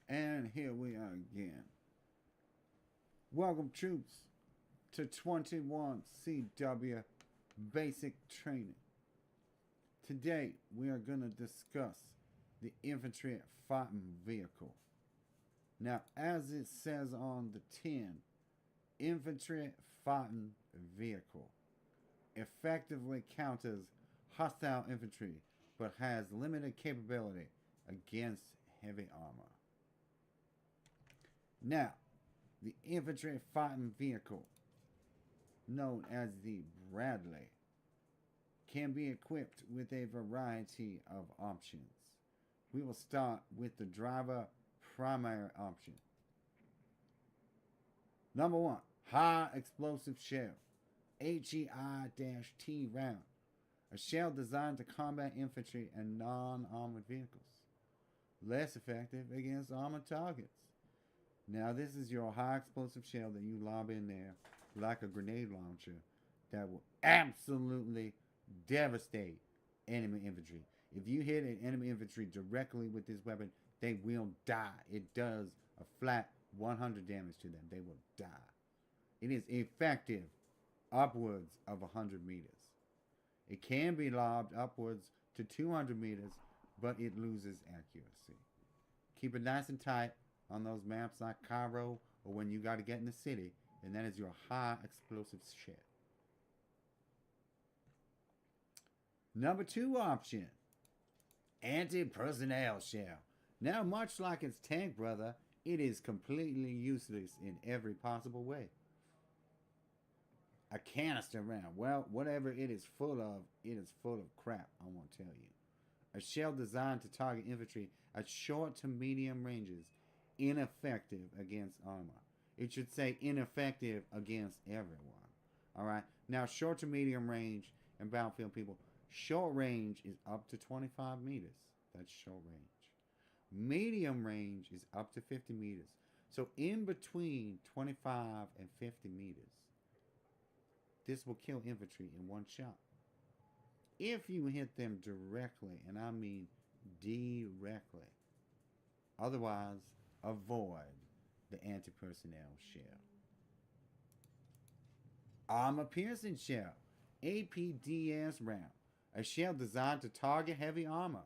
And here we are again. Welcome, troops, to 21 CW Basic Training. Today, we are going to discuss the infantry fighting vehicle. Now, as it says on the tin, infantry fighting vehicle effectively counters hostile infantry but has limited capability against heavy armor. Now, the infantry fighting vehicle, known as the Bradley, can be equipped with a variety of options. We will start with the driver primary option. Number 1, high explosive shell, HEI-T round, a shell designed to combat infantry and non-armored vehicles, less effective against armored targets. Now, this is your high explosive shell that you lob in there like a grenade launcher that will absolutely devastate enemy infantry. If you hit an enemy infantry directly with this weapon, they will die. It does a flat 100 damage to them. They will die. It is effective upwards of 100 meters. It can be lobbed upwards to 200 meters, but it loses accuracy. Keep it nice and tight on those maps like Cairo or when you got to get in the city, and that is your high explosive shell. Number 2 option, anti-personnel shell. Now, much like its tank brother, it is completely useless in every possible way. A canister round, well, whatever it is full of crap, I won't tell you. A shell designed to target infantry at short to medium ranges, ineffective against armor. It should say ineffective against everyone. Alright, now short to medium range and battlefield people, short range is up to 25 meters. That's short range. Medium range is up to 50 meters. So in between 25 and 50 meters, this will kill infantry in one shot. If you hit them directly, and I mean directly. Otherwise, avoid the anti-personnel shell. Armor-piercing shell, APDS round, a shell designed to target heavy armor.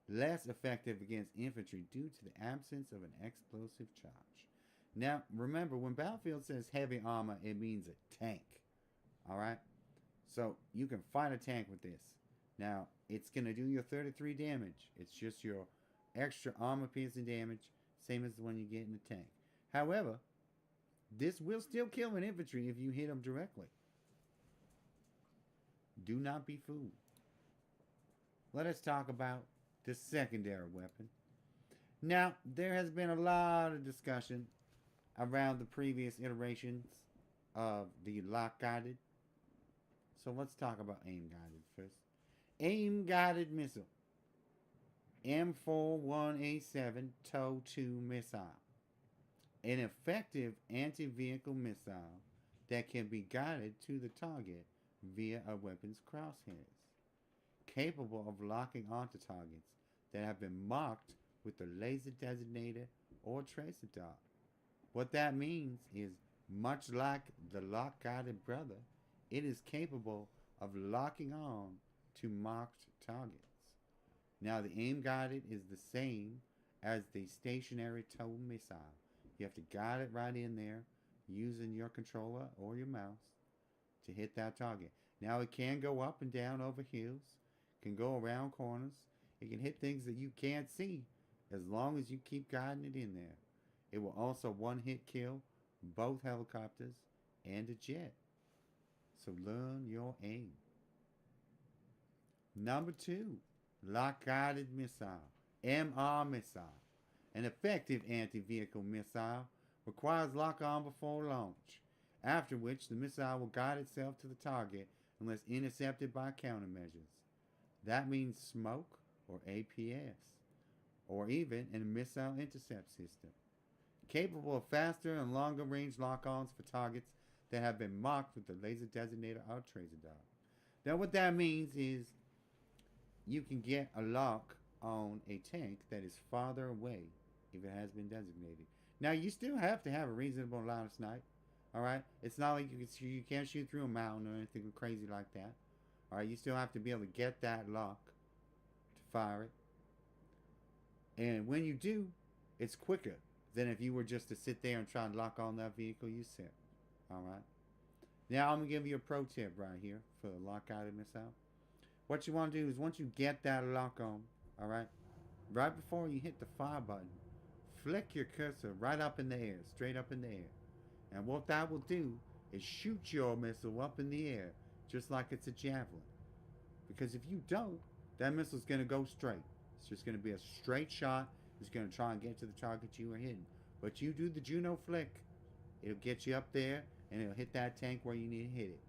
Less effective against infantry due to the absence of an explosive charge. Now, remember, when Battlefield says heavy armor, it means a tank. Alright? So, you can fight a tank with this. Now, it's going to do your 33 damage. It's just your extra armor-piercing damage, same as the one you get in the tank. However, this will still kill an infantry if you hit them directly. Do not be fooled. Let us talk about the secondary weapon. Now, there has been a lot of discussion around the previous iterations of the lock-guided. So let's talk about aim-guided first. Aim-guided missile. M41A7 TOW-2 missile. An effective anti-vehicle missile that can be guided to the target via a weapon's crosshairs. Capable of locking onto targets that have been marked with the laser designator or tracer dart. What that means is, much like the lock-guided brother, it is capable of locking on to marked targets. Now, the aim-guided is the same as the stationary TOW missile. You have to guide it right in there using your controller or your mouse to hit that target. Now, it can go up and down over hills, can go around corners, it can hit things that you can't see as long as you keep guiding it in there. It will also one-hit kill both helicopters and a jet. So learn your aim. Number 2, lock-guided missile, MR missile. An effective anti-vehicle missile requires lock-on before launch, after which the missile will guide itself to the target unless intercepted by countermeasures. That means smoke or APS, or even a missile intercept system. Capable of faster and longer range lock-ons for targets that have been marked with the laser designator or tracer dart. Now, what that means is you can get a lock on a tank that is farther away if it has been designated. Now, you still have to have a reasonable line of sight. All right, it's not like you can't shoot through a mountain or anything crazy like that. All right, you still have to be able to get that lock to fire it. And when you do, it's quicker than if you were just to sit there and try and lock on that vehicle you set. All right. Now I'm gonna give you a pro tip right here for the lock-guided missile. What you want to do is once you get that lock on, all right, right before you hit the fire button, flick your cursor right up in the air, straight up in the air. And what that will do is shoot your missile up in the air, just like it's a javelin. Because if you don't, that missile's going to go straight. It's just going to be a straight shot. It's going to try and get to the target you were hitting. But you do the Juno flick, it'll get you up there, and it'll hit that tank where you need to hit it.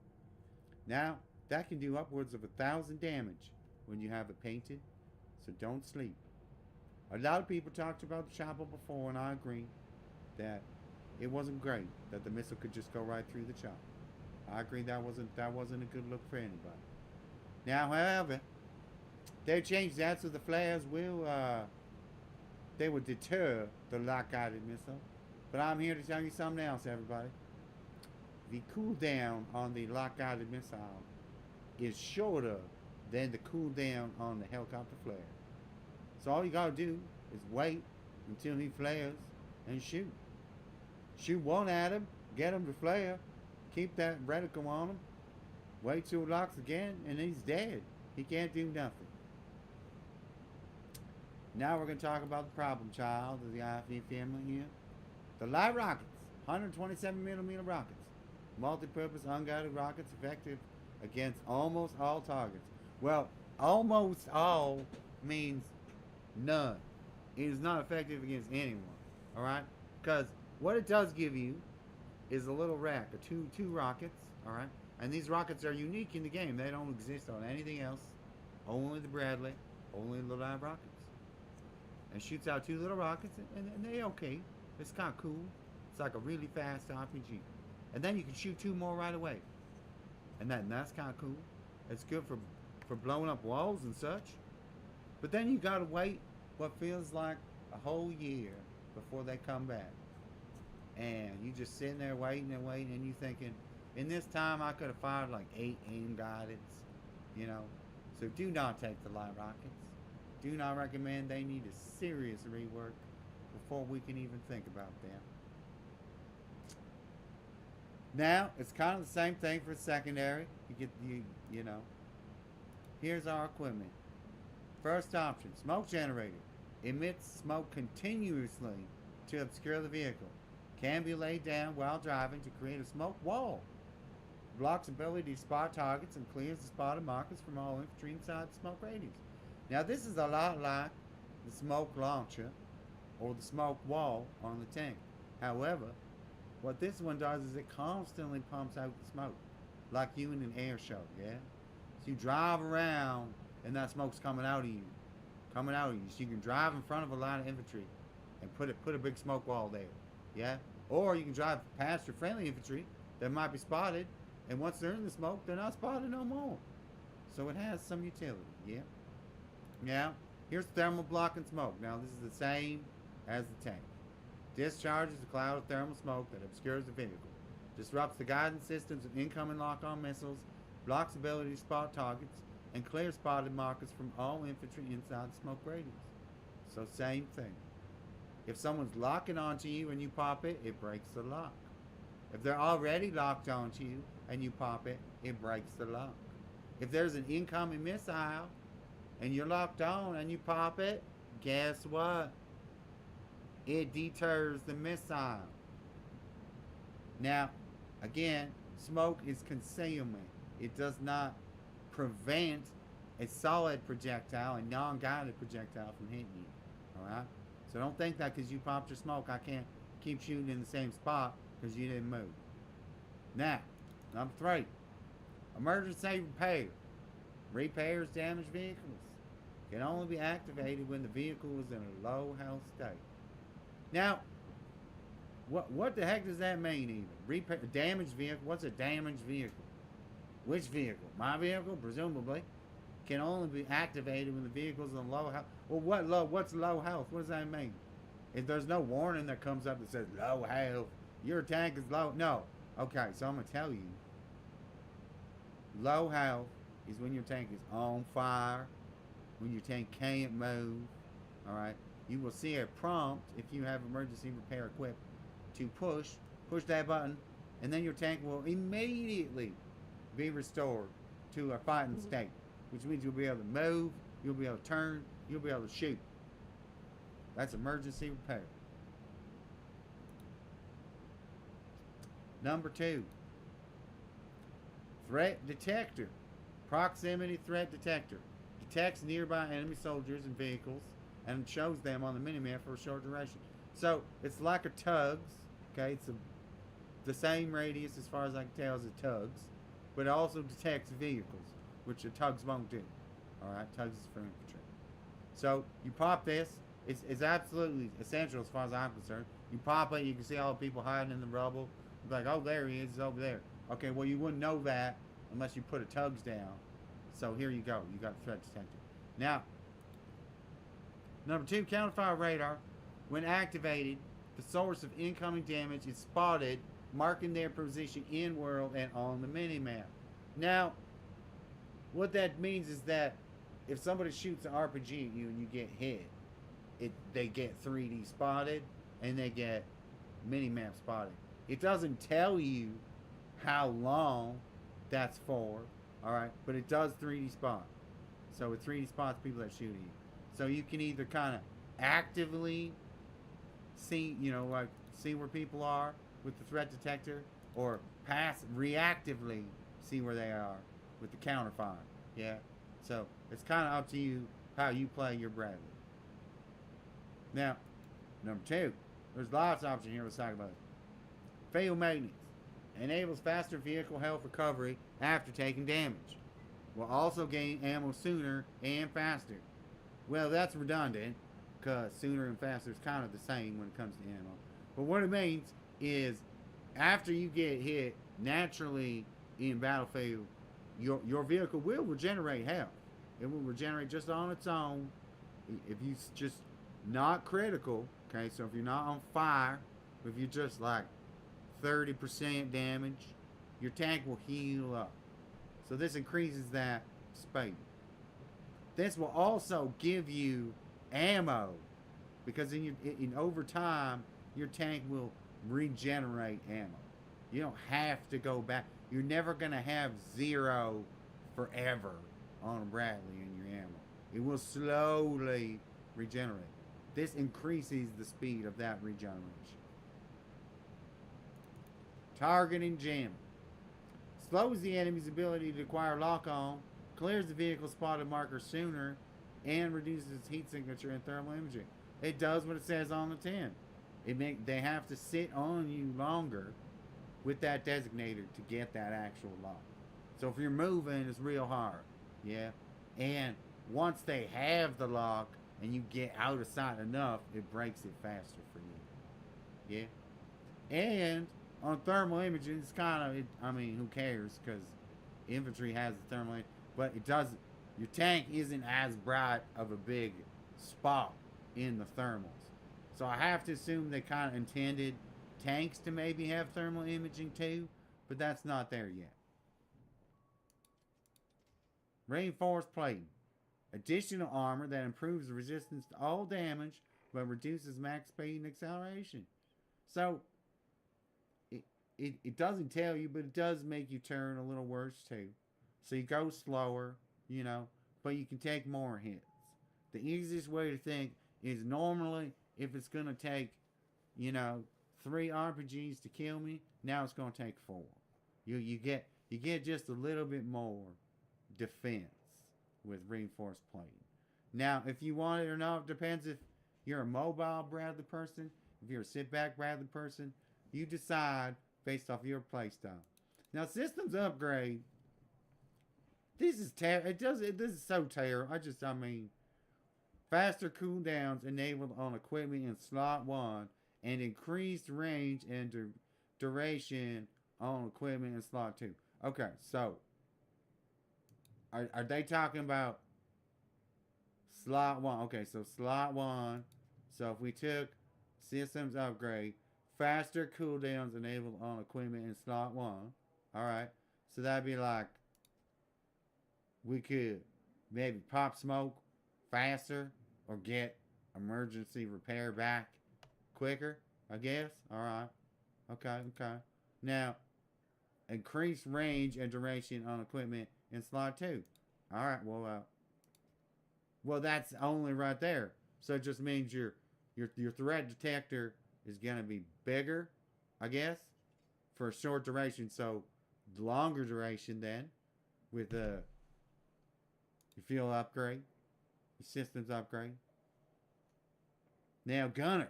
Now, that can do upwards of 1,000 damage when you have it painted, so don't sleep. A lot of people talked about the chopper before, and I agree that it wasn't great that the missile could just go right through the chopper. I agree that wasn't a good look for anybody. Now, however, they changed that so the flares will they will deter the lock-guided missile. But I'm here to tell you something else, everybody. The cooldown on the lock-guided missile is shorter than the cooldown on the helicopter flare. So all you gotta do is wait until he flares and shoot. Shoot one at him, get him to flare, keep that reticle on him, wait till it locks again, and he's dead. He can't do nothing. Now we're going to talk about the problem child of the IFV family here. The light rockets, 127mm rockets. Multi-purpose unguided rockets effective against almost all targets. Well, almost all means none. It is not effective against anyone. Alright? Because what it does give you is a little rack of two rockets. Alright? And these rockets are unique in the game. They don't exist on anything else. Only the Bradley. Only the live rockets. And shoots out 2 little rockets, and they okay. It's kind of cool. It's like a really fast RPG. And then you can shoot 2 more right away. And that's kind of cool. It's good for blowing up walls and such. But then you gotta wait what feels like a whole year before they come back. And you just sitting there waiting and waiting, and you thinking, in this time I could have fired like 8 aim guideds, you know. So do not take the light rockets. Do not recommend. They need a serious rework before we can even think about them. Now, it's kind of the same thing for secondary. You know. Here's our equipment. First option, smoke generator. Emits smoke continuously to obscure the vehicle. Can be laid down while driving to create a smoke wall. Blocks ability to spot targets and clears the spotted markers from all infantry inside the smoke radius. Now this is a lot like the smoke launcher or the smoke wall on the tank. However, what this one does is it constantly pumps out the smoke, like you in an air show, yeah? So you drive around and that smoke's coming out of you. So you can drive in front of a line of infantry and put a big smoke wall there, yeah? Or you can drive past your friendly infantry that might be spotted, and once they're in the smoke, they're not spotted no more. So it has some utility, yeah? Now, here's thermal block and smoke. Now, this is the same as the tank. Discharges a cloud of thermal smoke that obscures the vehicle. Disrupts the guidance systems of incoming lock-on missiles. Blocks ability to spot targets. And clears spotted markers from all infantry inside the smoke radius. So, same thing. If someone's locking onto you and you pop it, it breaks the lock. If they're already locked onto you and you pop it, it breaks the lock. If there's an incoming missile and you're locked on and you pop it, guess what? It deters the missile. Now, again, smoke is concealment. It does not prevent a solid projectile, a non-guided projectile from hitting you. Alright? So don't think that because you popped your smoke, I can't keep shooting in the same spot because you didn't move. Now, number 3. Emergency repair. Repairs damaged vehicles. Can only be activated when the vehicle is in a low health state. Now, what the heck does that mean even? Repair, damaged vehicle? What's a damaged vehicle? Which vehicle? My vehicle? Presumably. Can only be activated when the vehicle's in low health. Well, what's low health? What does that mean? If there's no warning that comes up that says low health, your tank is low. No. Okay, so I'm gonna tell you, low health is when your tank is on fire, when your tank can't move. All right. You will see a prompt if you have emergency repair equipped to push that button, and then your tank will immediately be restored to a fighting state, which means you'll be able to move, you'll be able to turn, you'll be able to shoot. That's emergency repair. Number 2, threat detector. Proximity threat detector detects nearby enemy soldiers and vehicles and shows them on the minimap for a short duration. So it's like a tugs. Okay, it's the same radius as far as I can tell as a tugs, but it also detects vehicles, which the tugs won't do. All right, tugs is for infantry. So you pop this. It's absolutely essential as far as I'm concerned. You pop it, you can see all the people hiding in the rubble. You're like, oh, there he is, he's over there. Okay, well, you wouldn't know that unless you put a tugs down. So here you go. You got a threat detector. Now, number 2, counterfire radar. When activated, the source of incoming damage is spotted, marking their position in world and on the minimap. Now, what that means is that if somebody shoots an RPG at you and you get hit, they get 3D spotted and they get minimap spotted. It doesn't tell you how long that's for, all right, but it does 3D spot. So it 3D spots people that shoot at you. So you can either kind of actively see, like see where people are with the threat detector, or reactively see where they are with the counterfire. Yeah. So it's kind of up to you how you play your Bradley. Now, number 2, there's lots of options here. Let's talk about it. Field maintenance enables faster vehicle health recovery after taking damage. Will also gain ammo sooner and faster. Well, that's redundant, because sooner and faster is kind of the same when it comes to ammo. But what it means is, after you get hit, naturally in Battlefield, your vehicle will regenerate health. It will regenerate just on its own. If you just not critical, okay, so if you're not on fire, if you're just like 30% damage, your tank will heal up. So this increases that speed. This will also give you ammo, because in over time, your tank will regenerate ammo. You don't have to go back. You're never going to have 0 forever on a Bradley in your ammo. It will slowly regenerate. This increases the speed of that regeneration. Targeting jamming. Slows the enemy's ability to acquire lock-on, clears the vehicle spotted marker sooner, and reduces its heat signature and thermal imaging. It does what it says on the tin. They have to sit on you longer with that designator to get that actual lock. So if you're moving, it's real hard. Yeah. And once they have the lock and you get out of sight enough, it breaks it faster for you. Yeah. And on thermal imaging, it's kind of, who cares? Because infantry has the thermal imaging, but it doesn't. Your tank isn't as bright of a big spot in the thermals. So I have to assume they kind of intended tanks to maybe have thermal imaging too, but that's not there yet. Reinforced plating. Additional armor that improves the resistance to all damage, but reduces max speed and acceleration. So it doesn't tell you, but it does make you turn a little worse too. So you go slower, but you can take more hits. The easiest way to think is, normally if it's going to take, 3 RPGs to kill me, now it's going to take 4. You get just a little bit more defense with reinforced plating. Now, if you want it or not, it depends if you're a mobile Bradley person, if you're a sit-back Bradley person. You decide based off your playstyle. Now, systems upgrade. This is this is so terrible. Faster cooldowns enabled on equipment in slot 1, and increased range and duration on equipment in slot 2. Okay, so are they talking about slot 1? Okay, so slot 1. So if we took Systems upgrade. Faster cooldowns enabled on equipment in slot 1. Alright. So that'd be like we could maybe pop smoke faster or get emergency repair back quicker, I guess. Alright. Okay. Now, increase range and duration on equipment in slot 2. Alright, well, that's only right there. So it just means your threat detector is going to be bigger, I guess, for a short duration. So longer duration then with your fuel upgrade, your systems upgrade. Now gunner,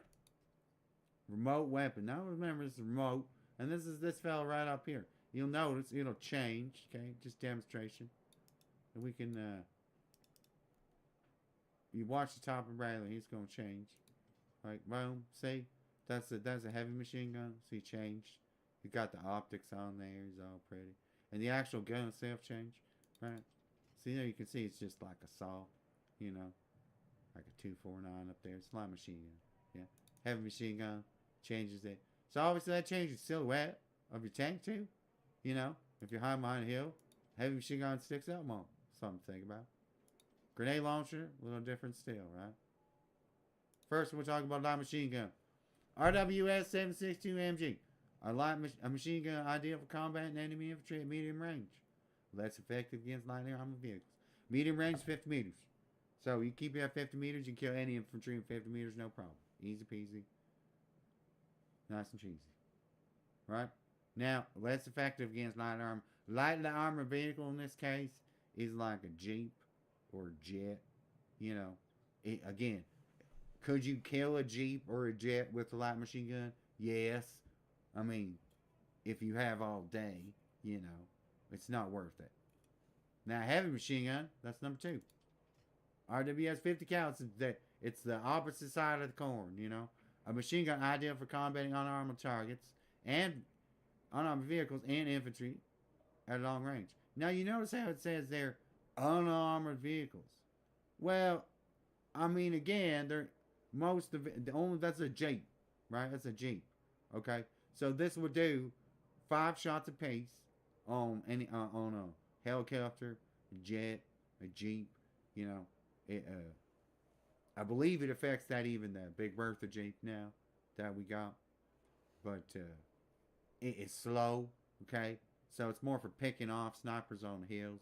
remote weapon. Now remember this is remote, and this is this fella right up here. You'll notice it'll change. Okay, just demonstration, and we can. You watch the top of Bradley, he's gonna change. Like boom, see, that's a heavy machine gun. See, changed. You got the optics on there. He's all pretty, and the actual gun itself changed. Right. See there, you can see it's just like a saw, you know, like a 249 up there. It's like a machine gun. Yeah, heavy machine gun changes it. So obviously that changes the silhouette of your tank too. You know, if you're high behind a hill, heavy machine gun sticks out more. Something to think about. Grenade launcher, a little different still, right? First, we'll talk about light machine gun. RWS 762 MG. A machine gun ideal for combat and enemy infantry at medium range. Less effective against light armored vehicles. Medium range 50 meters. So you keep it at 50 meters, you can kill any infantry in 50 meters, no problem. Easy peasy. Nice and cheesy. Right? Now, less effective against light armor. Light armored vehicle in this case is like a Jeep or a jet. You know, again, could you kill a Jeep or a jet with a light machine gun? Yes. I mean, if you have all day, you know, it's not worth it. Now, heavy machine gun, that's number 2. RWS 50 cal, it's the opposite side of the coin, you know. A machine gun ideal for combating unarmed targets and unarmed vehicles and infantry at long range. Now, you notice how it says they're unarmored vehicles. Well, I mean, again, they're most of it, that's a Jeep, right? That's a Jeep. Okay, so this would do 5 shots apiece on a helicopter, a jet, a Jeep. You know, I believe it affects that even the Big Bertha Jeep now that we got, but it's slow. Okay, so it's more for picking off snipers on the hills.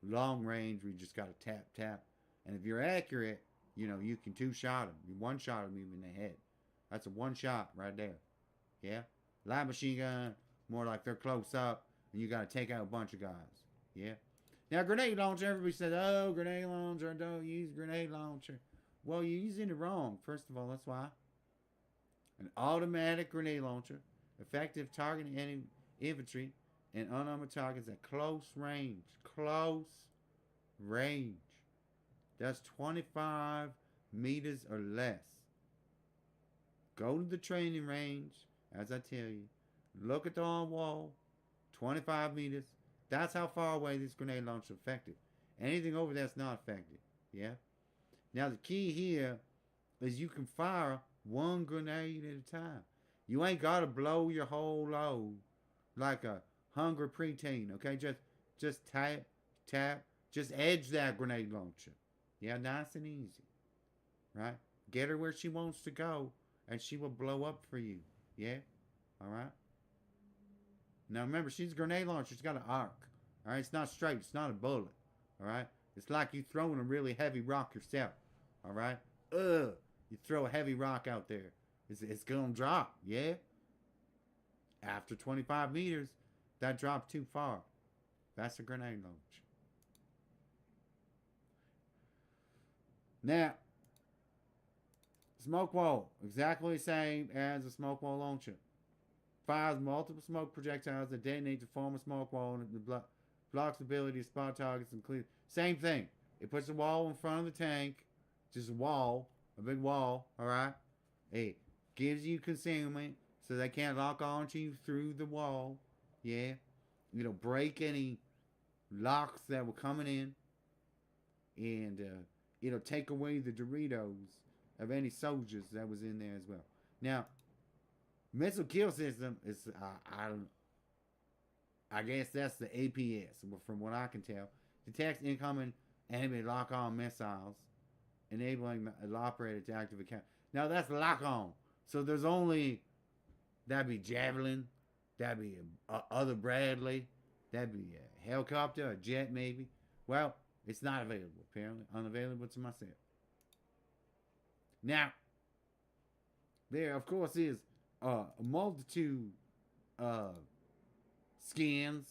Long range, we just got to tap, and if you're accurate, you know, you can 2-shot them. You 1-shot them even in the head. That's a 1 shot right there. Yeah, light machine gun, more like they're close up, and you got to take out a bunch of guys. Yeah. Now, grenade launcher, everybody says, oh, grenade launcher, don't use grenade launcher. Well, you're using it wrong. First of all, that's why. An automatic grenade launcher, effective targeting any infantry and unarmored targets at close range. Close range. That's 25 meters or less. Go to the training range, as I tell you. Look at the on wall. 25 meters. That's how far away this grenade launcher is effective. Anything over that's not effective. Yeah? Now, the key here is you can fire 1 grenade at a time. You ain't got to blow your whole load like a hungry preteen. Okay? Just tap. Just edge that grenade launcher. Yeah, nice and easy. Right? Get her where she wants to go, and she will blow up for you. Yeah? Alright? Now remember, she's a grenade launcher. She's got an arc. Alright? It's not straight. It's not a bullet. Alright? It's like you throwing a really heavy rock yourself. Alright? You throw a heavy rock out there. It's going to drop. Yeah? After 25 meters, that dropped too far. That's a grenade launcher. Now, smoke wall. Exactly the same as a smoke wall launcher. Fires multiple smoke projectiles that detonate to form a smoke wall, and it blocks the ability to spot targets and clear. Same thing. It puts a wall in front of the tank. Just a wall. A big wall. Alright? It gives you concealment so they can't lock onto you through the wall. Yeah? It'll break any locks that were coming in. And it'll take away the Doritos of any soldiers that was in there as well. Now, missile kill system is I guess that's the APS, from what I can tell. Detects incoming enemy lock-on missiles, enabling the operator to activate count. Now that's lock-on, so there's only that'd be Javelin, that'd be other Bradley, that'd be a helicopter, a jet maybe. Well, it's not available apparently, unavailable to myself. Now, there of course is a multitude of skins,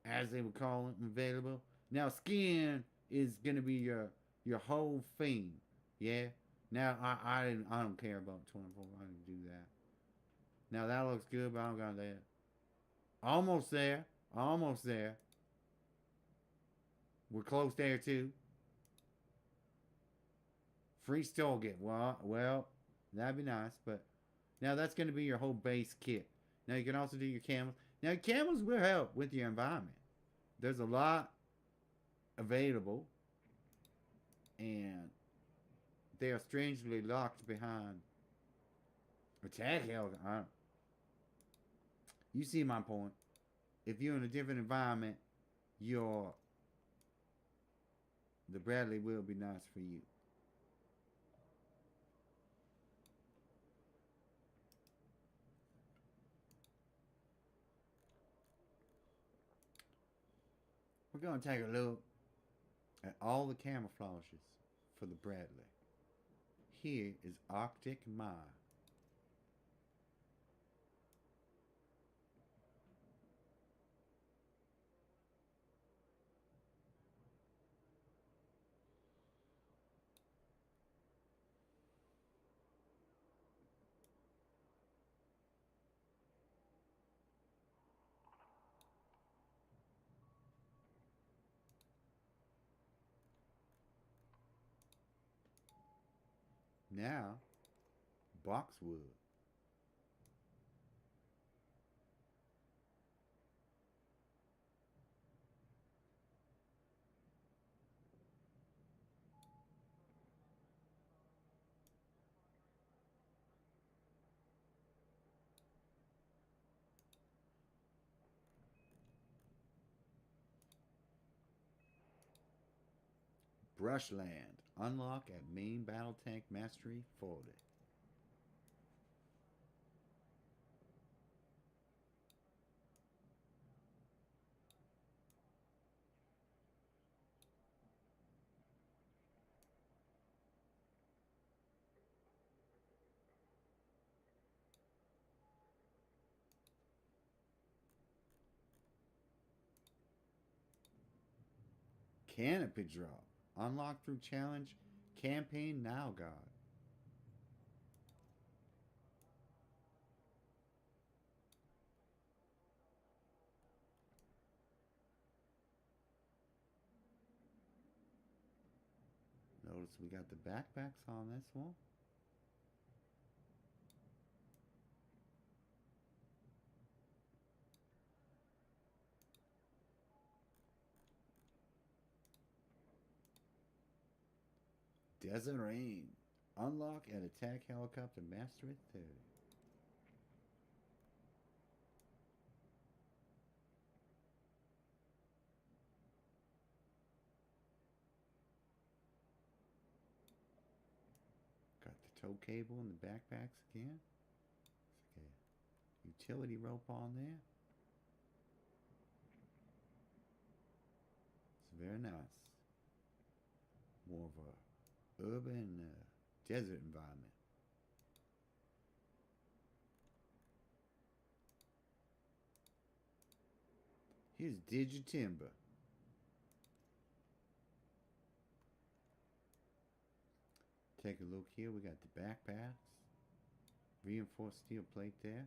as they would call it, available. Now, skin is gonna be your whole theme, yeah. Now, I don't care about 24. I didn't do that. Now that looks good, but I don't got that. Almost there, almost there. We're close there too. Free Stolgate. Well, that'd be nice, but now that's gonna be your whole base kit. Now you can also do your camels. Now camels will help with your environment. There's a lot available, and they are strangely locked behind attack helicopter. You see my point. If you're in a different environment, the Bradley will be nice for you. We're going to take a look at all the camouflages for the Bradley. Here is Arctic Mire. Now, boxwood. Brushland. Unlock at main battle tank mastery 40. Canopy drop. Unlock through challenge campaign now, God. Notice we got the backpacks on this one. Desert Rain. Unlock and attack helicopter mastery 30. Got the tow cable and the backpacks again. Okay. Utility rope on there. It's very nice. More of a urban desert environment. Here's Digitimber. Take a look here. We got the backpacks. Reinforced steel plate there.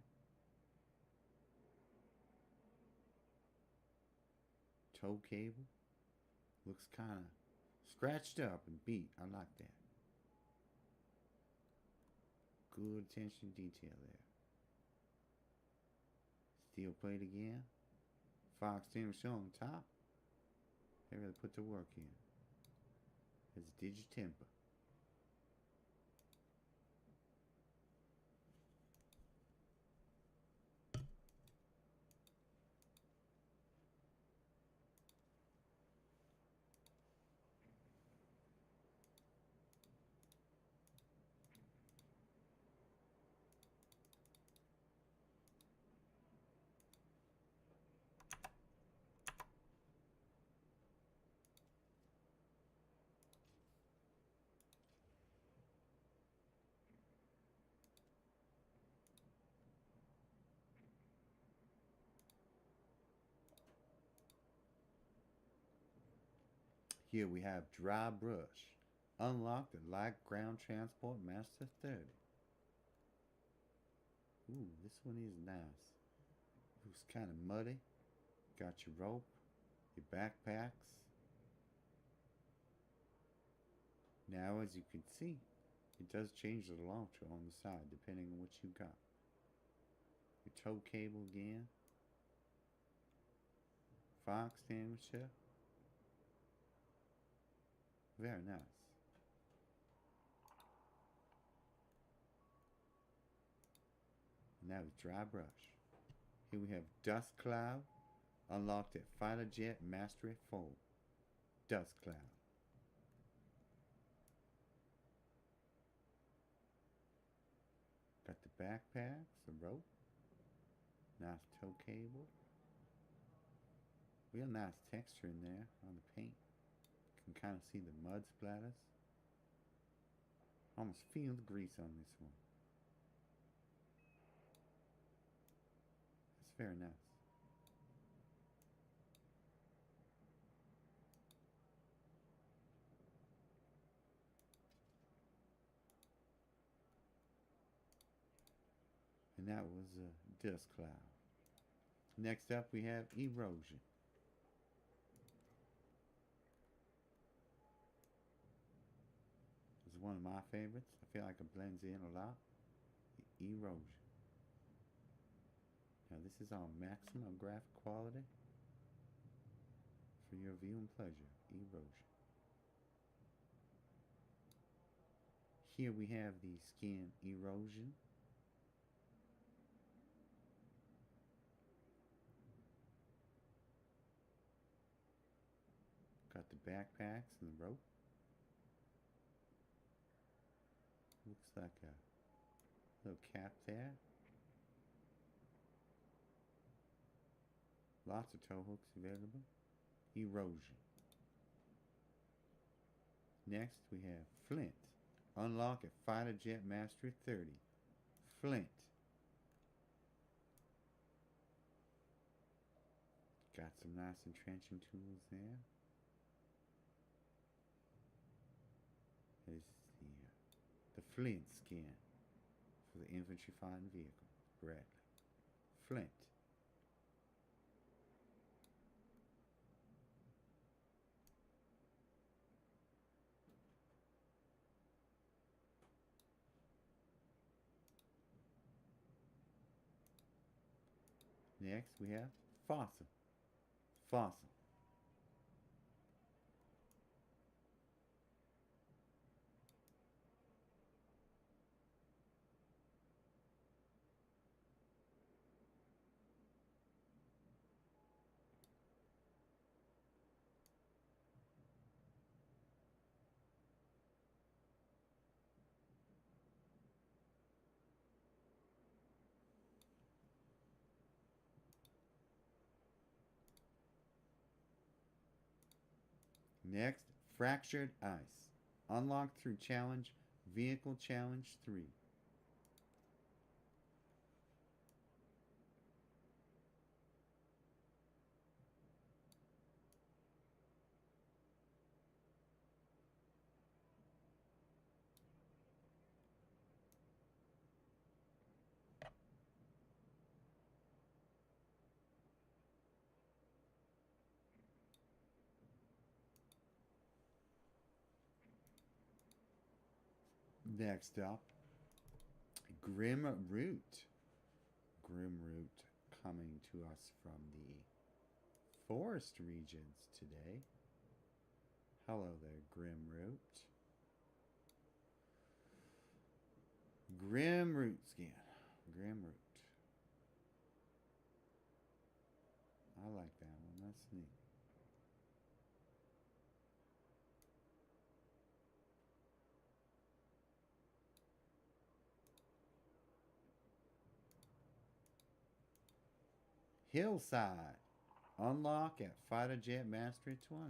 Tow cable. Looks kind of scratched up and beat. I like that. Good attention to detail there. Steel plate again. Fox team show on top. They really put the work in. It's Digitimber. Here we have Dry Brush. Unlock the Light Ground Transport Master 30. Ooh, this one is nice. It's kind of muddy. Got your rope, your backpacks. Now, as you can see, it does change the launcher on the side depending on what you got. Your tow cable again. Fire extinguisher. Very nice. Now it's Dry Brush. Here we have Dust Cloud. Unlocked at Fighter Jet Mastery 4. Dust Cloud. Got the backpacks, the rope. Nice tow cable. Real nice texture in there on the paint. You can kind of see the mud splatters. Almost feel the grease on this one. It's very nice. And that was a dust cloud. Next up we have erosion. This is one of my favorites. I feel like it blends in a lot. Erosion. Now this is on maximum graphic quality for your viewing pleasure. Erosion. Here we have the skin erosion. Got the backpacks and the rope. Looks like a little cap there. Lots of tow hooks available. Erosion. Next we have Flint. Unlock at Fighter Jet Mastery 30. Flint. Got some nice entrenching tools there. This is the Flint skin for the infantry fighting vehicle. Bradley. Flint. Next we have Fossil. Fossil. Next, Fractured Ice. Unlocked through Challenge Vehicle Challenge 3. Next up, Grim Root. Grim Root coming to us from the forest regions today. Hello there, Grim Root. Grim Root skin. Grim Root. I like that one. That's neat. Hillside. Unlock at Fighter Jet Mastery 20.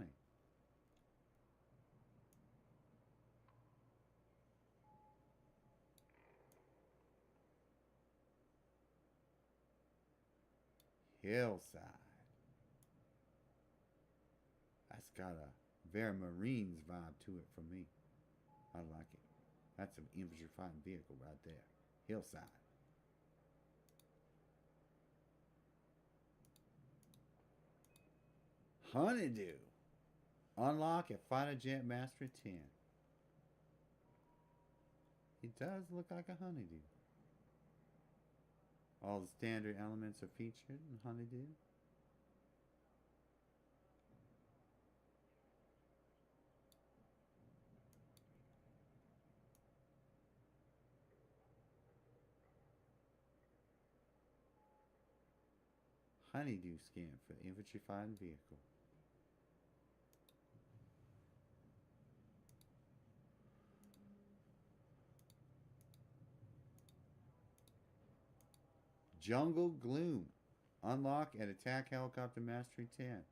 Hillside. That's got a Very Marines vibe to it for me. I like it. That's an infantry fighting vehicle right there. Hillside. Honeydew. Unlock at Fighter Jet Mastery 10. It does look like a honeydew. All the standard elements are featured in honeydew. Honeydew skin for the infantry fighting vehicle. Jungle Gloom. Unlock at Attack Helicopter Mastery 10.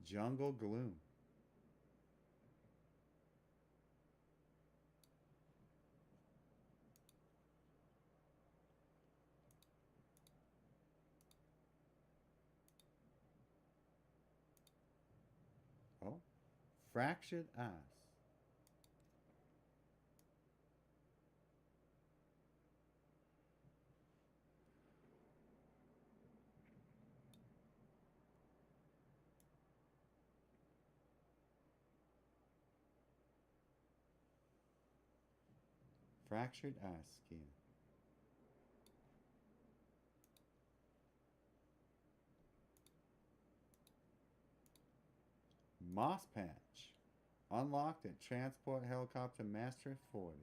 Jungle Gloom. Oh, Fractured Ice. Fractured Ice skin. Moss Patch. Unlocked at Transport Helicopter Mastery 40.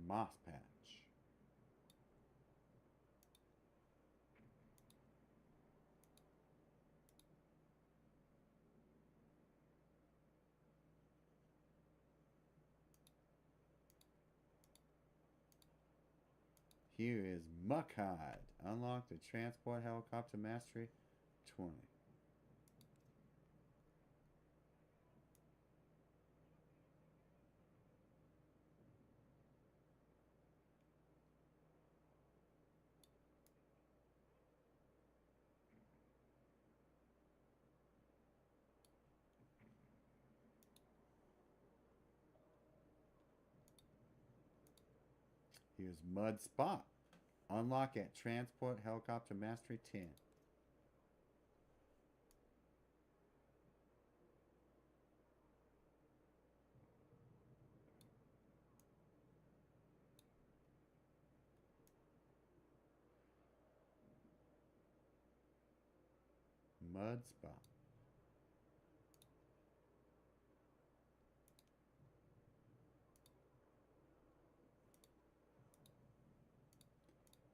Moss Patch. Here is Muckhide. Unlocked at Transport Helicopter Mastery 20. Here's Mud Spot. Unlock at Transport Helicopter Mastery 10. Mud Spot.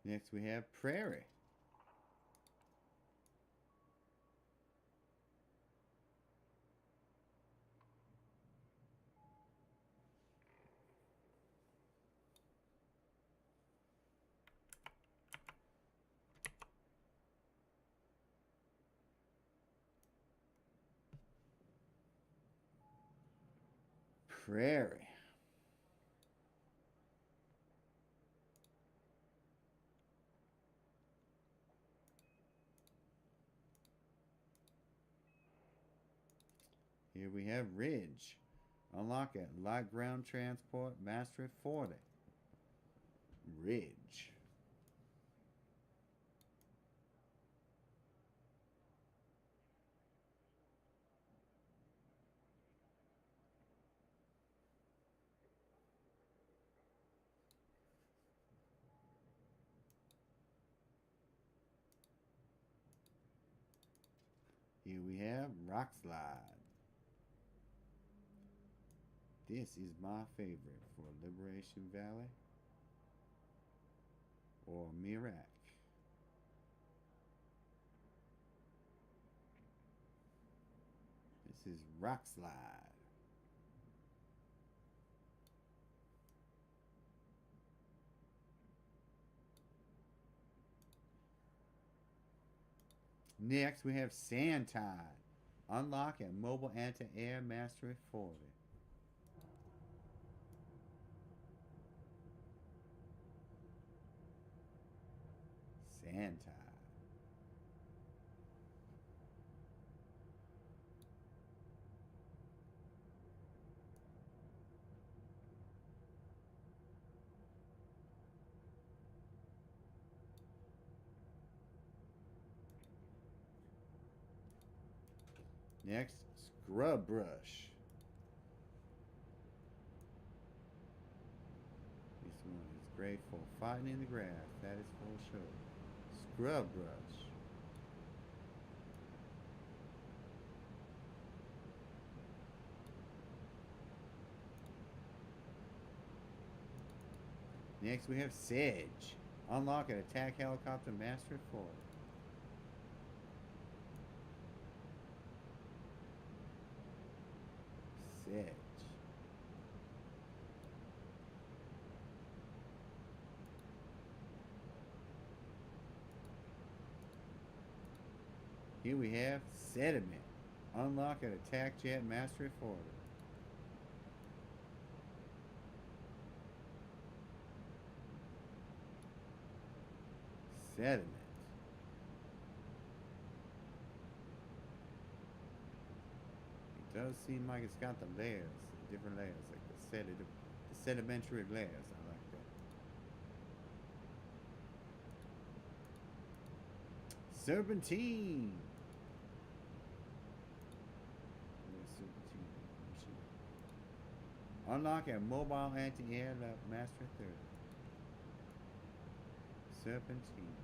Next we have Prairie. Prairie. Here we have Ridge. Unlock at Light Ground Transport Mastery 40. Ridge. Here we have Rock Slide. This is my favorite for Liberation Valley. or Mirak. This is Rock Slide. Next, we have Sand Tide. Unlock at mobile anti-air mastery forward. Sand Tide. Next, Scrub Brush. This one is great for fighting in the grass. That is for sure. Scrub Brush. Next, we have Sedge. Unlock an attack helicopter master forward. Sedge. Here we have Sediment. Unlock an attack jet mastery forward. Sediment. It does seem like it's got the layers, different layers, like the sedimentary layers. I like that. Serpentine. Unlock a mobile anti-air master 30. Serpentine.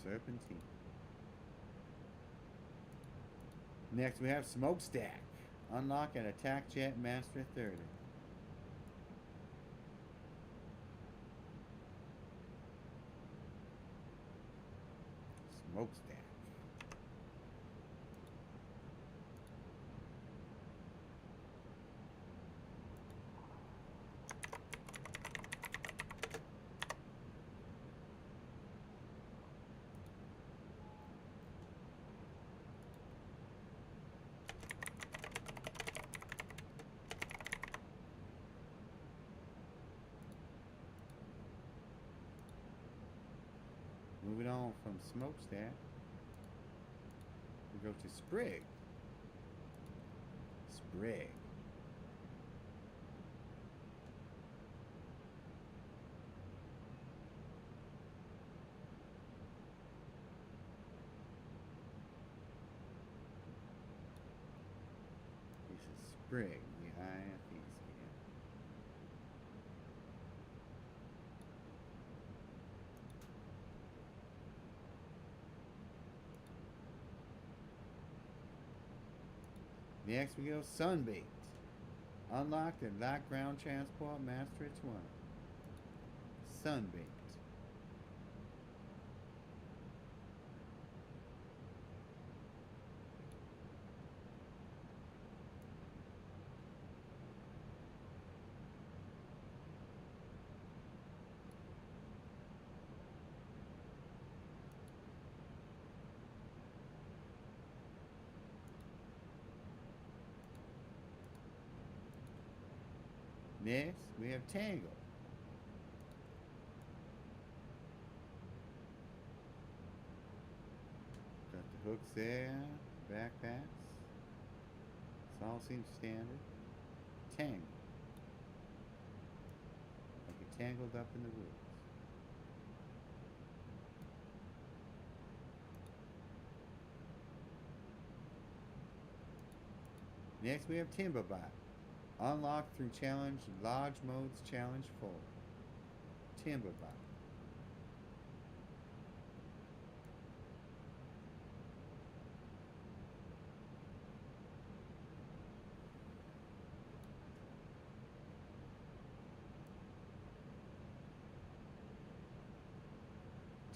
Serpentine. Next we have Smokestack. Unlock an attack jet master 30. Smokestack. Moving on from Smokestack, we go to Sprig. Sprig. This is Sprig, the IFV scan. Next we go Sunbait. Unlock the Lock Ground Transport Master 20. Sunbait. Next, we have Tangle. Got the hooks there, backpacks. This all seems standard. Tangle. Like you're tangled up in the woods. Next, we have Timberbot. Unlocked through challenge, large modes challenge 4. Timberbot.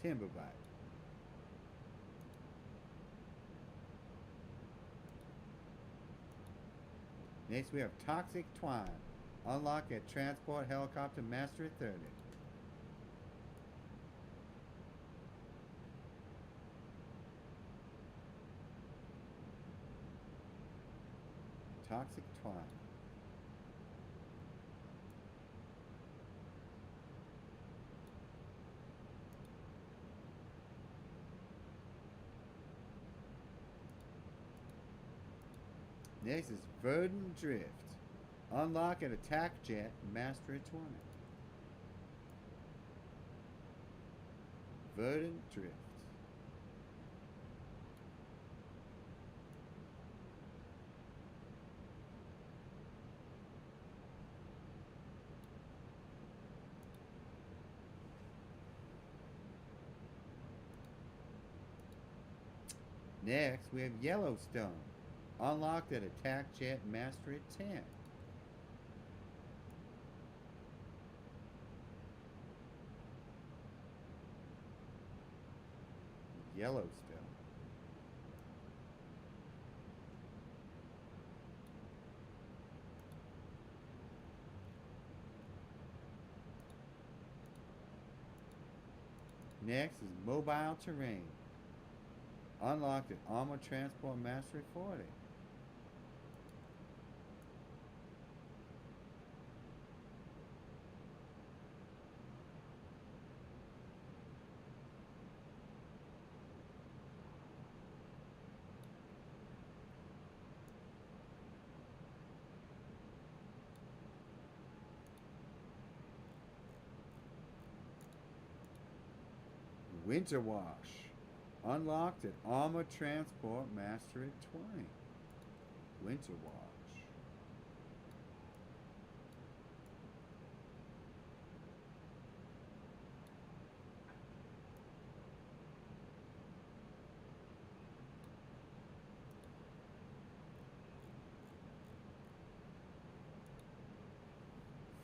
Timbervite. Next we have Toxic Twine. Unlock at Transport Helicopter Mastery 30. Toxic Twine. Next is Verdant Drift. Unlock an attack jet, Mastery 20. Verdant Drift. Next, we have Yellowstone. Unlocked at attack jet, Mastery 10. Yellowstone. Next is Mobile Terrain. Unlocked at Armor Transport Mastery 40. Winter Wash. Unlocked at Armor Transport Mastery 20. Winter Wash.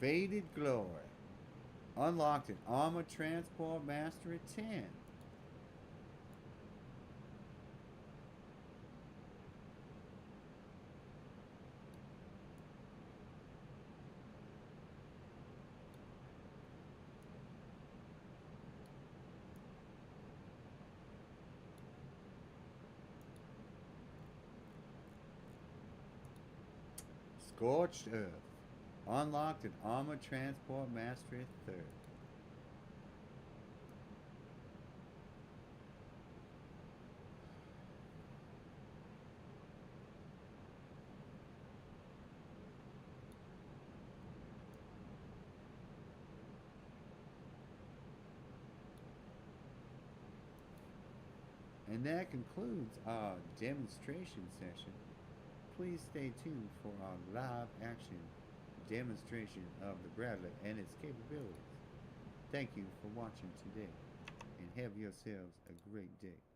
Faded Glory. Unlocked at Armor Transport Mastery 10. Scorched Earth. Unlocked at Armor Transport Mastery 3rd. And that concludes our demonstration session. Please stay tuned for our live action demonstration of the Bradley and its capabilities. Thank you for watching today, and have yourselves a great day.